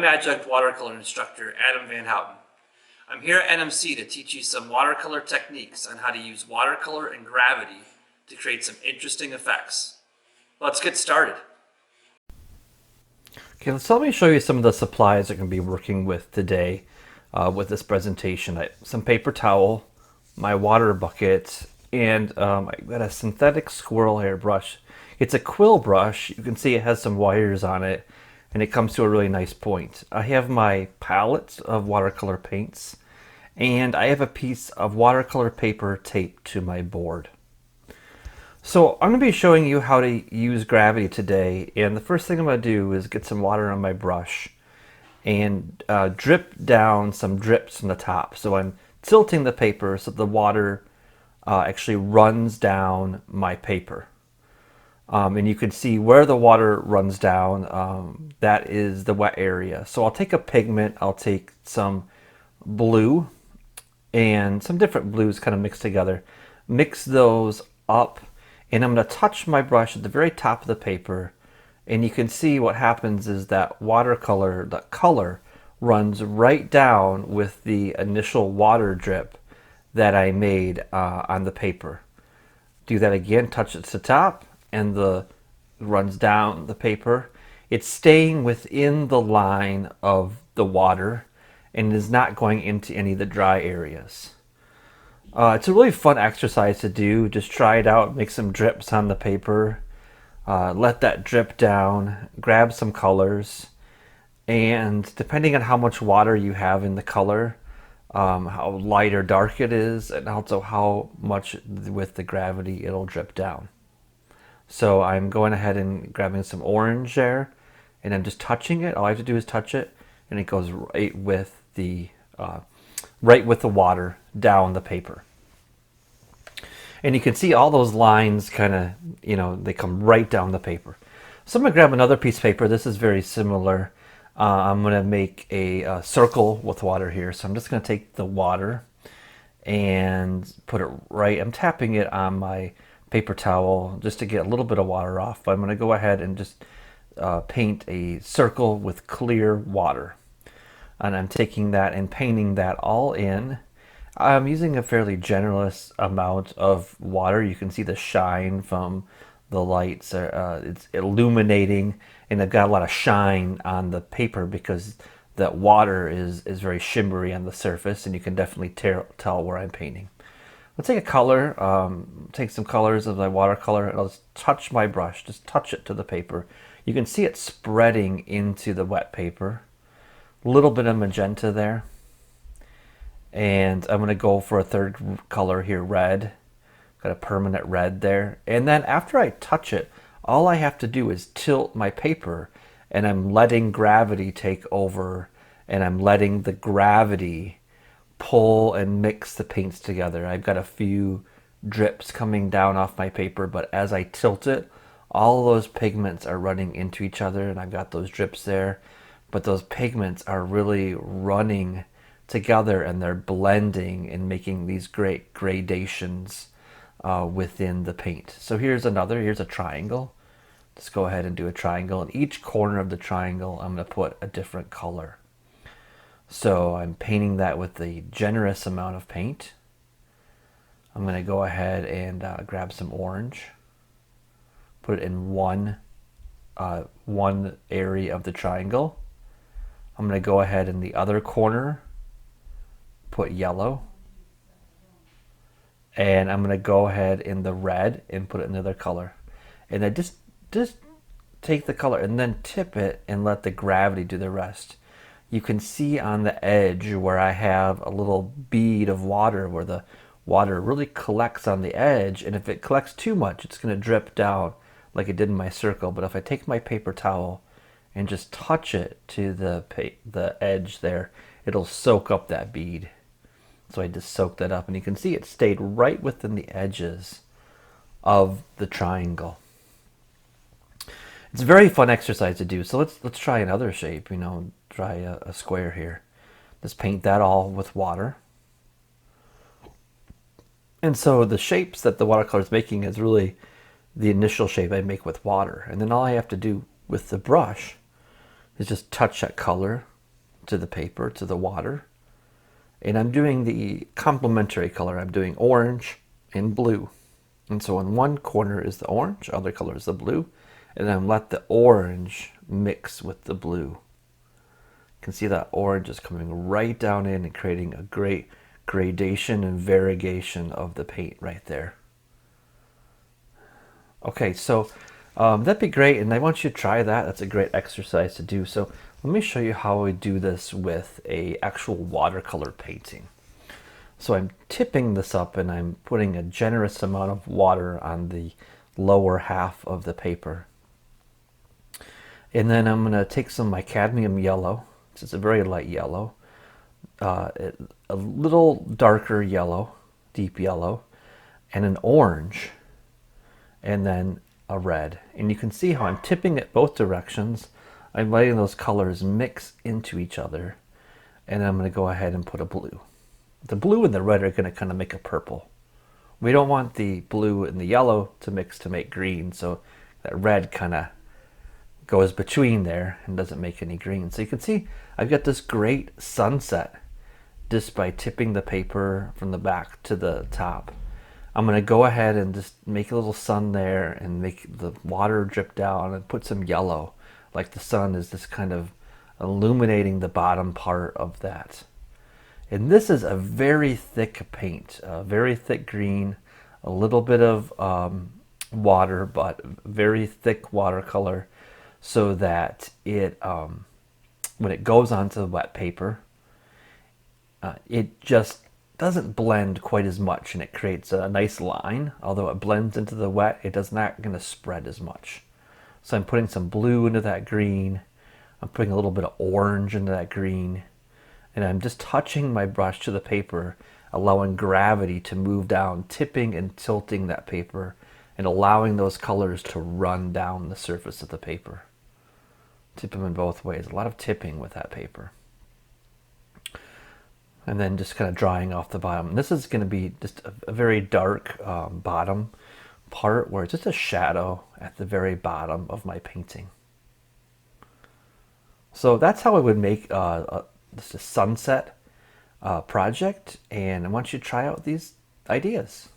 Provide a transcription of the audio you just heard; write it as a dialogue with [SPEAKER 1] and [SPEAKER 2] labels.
[SPEAKER 1] I'm adjunct watercolor instructor Adam Van Houten. I'm here at NMC to teach you some watercolor techniques on how to use watercolor and gravity to create some interesting effects. Let's get started.
[SPEAKER 2] Okay, so let me show you some of the supplies I'm going to be working with today with this presentation. Some paper towel, my water bucket, and I've got a synthetic squirrel hair brush. It's a quill brush. You can see it has some wires on it, and it comes to a really nice point. I have my palette of watercolor paints, and I have a piece of watercolor paper taped to my board. So I'm going to be showing you how to use gravity today, and the first thing I'm going to do is get some water on my brush and drip down some drips from the top. So I'm tilting the paper so the water actually runs down my paper. And you can see where the water runs down, that is the wet area. So I'll take a pigment, I'll take some blue and some different blues kind of mixed together, mix those up, and I'm going to touch my brush at the very top of the paper, and you can see what happens is that watercolor, the color, runs right down with the initial water drip that I made on the paper. Do that again, touch it to the top, and the runs down the paper. It's staying within the line of the water and is not going into any of the dry areas. It's a really fun exercise to do. Just try it out, make some drips on the paper, let that drip down, grab some colors, and depending on how much water you have in the color, how light or dark it is, and also how much with the gravity it'll drip down. So I'm going ahead and grabbing some orange there, and I'm just touching it. All I have to do is touch it, and it goes right with the water down the paper. And you can see all those lines kind of, they come right down the paper. So I'm going to grab another piece of paper. This is very similar. I'm going to make a circle with water here. So I'm just going to take the water and put it right, I'm tapping it on my paper towel just to get a little bit of water off. But I'm going to go ahead and just paint a circle with clear water. And I'm taking that and painting that all in. I'm using a fairly generous amount of water. You can see the shine from the lights. It's illuminating, and I've got a lot of shine on the paper because that water is very shimmery on the surface, and you can definitely tell where I'm painting. Let's take a color, take some colors of my watercolor, and I'll just touch my brush, just touch it to the paper. You can see it spreading into the wet paper. A little bit of magenta there. And I'm going to go for a third color here, red. Got a permanent red there. And then after I touch it, all I have to do is tilt my paper, and I'm letting gravity take over, and I'm letting the gravity pull and mix the paints together. I've got a few drips coming down off my paper, but as I tilt it, all those pigments are running into each other, and I've got those drips there. But those pigments are really running together, and they're blending and making these great gradations within the paint. So here's a triangle. Let's go ahead and do a triangle. In each corner of the triangle, I'm going to put a different color. So I'm painting that with a generous amount of paint. I'm going to go ahead and grab some orange, put it in one area of the triangle. I'm going to go ahead in the other corner, put yellow, and I'm going to go ahead in the red and put it in another color. And I just take the color and then tip it and let the gravity do the rest. You can see on the edge where I have a little bead of water, where the water really collects on the edge, and if it collects too much, it's going to drip down like it did in my circle. But if I take my paper towel and just touch it to the edge there, it'll soak up that bead. So I just soaked that up, and you can see it stayed right within the edges of the triangle. It's a very fun exercise to do. So let's try another shape. Try a square here. Just paint that all with water. And so the shapes that the watercolor is making is really the initial shape I make with water. And then all I have to do with the brush is just touch that color to the paper, to the water. And I'm doing the complementary color. I'm doing orange and blue. And so in one corner is the orange, other color is the blue. And then let the orange mix with the blue. You can see that orange is coming right down in and creating a great gradation and variegation of the paint right there. Okay, so that'd be great, and I want you to try that. That's a great exercise to do. So let me show you how we do this with a actual watercolor painting. So I'm tipping this up and I'm putting a generous amount of water on the lower half of the paper. And then I'm going to take some of my cadmium yellow. This is a very light yellow. A little darker yellow, deep yellow, and an orange, and then a red. And you can see how I'm tipping it both directions. I'm letting those colors mix into each other. And I'm going to go ahead and put a blue. The blue and the red are going to kind of make a purple. We don't want the blue and the yellow to mix to make green, so that red kind of goes between there and doesn't make any green. So you can see I've got this great sunset just by tipping the paper from the back to the top. I'm going to go ahead and just make a little sun there and make the water drip down and put some yellow, like the sun is just kind of illuminating the bottom part of that. And this is a very thick paint, a very thick green, a little bit of water, but very thick watercolor, so that it, when it goes onto the wet paper, it just doesn't blend quite as much, and it creates a nice line. Although it blends into the wet, it does not going to spread as much. So I'm putting some blue into that green. I'm putting a little bit of orange into that green. And I'm just touching my brush to the paper, allowing gravity to move down, tipping and tilting that paper, and allowing those colors to run down the surface of the paper. Tip them in both ways. A lot of tipping with that paper. And then just kind of drying off the bottom. This is going to be just a very dark bottom part where it's just a shadow at the very bottom of my painting. So that's how I would make this is a sunset project, and I want you to try out these ideas.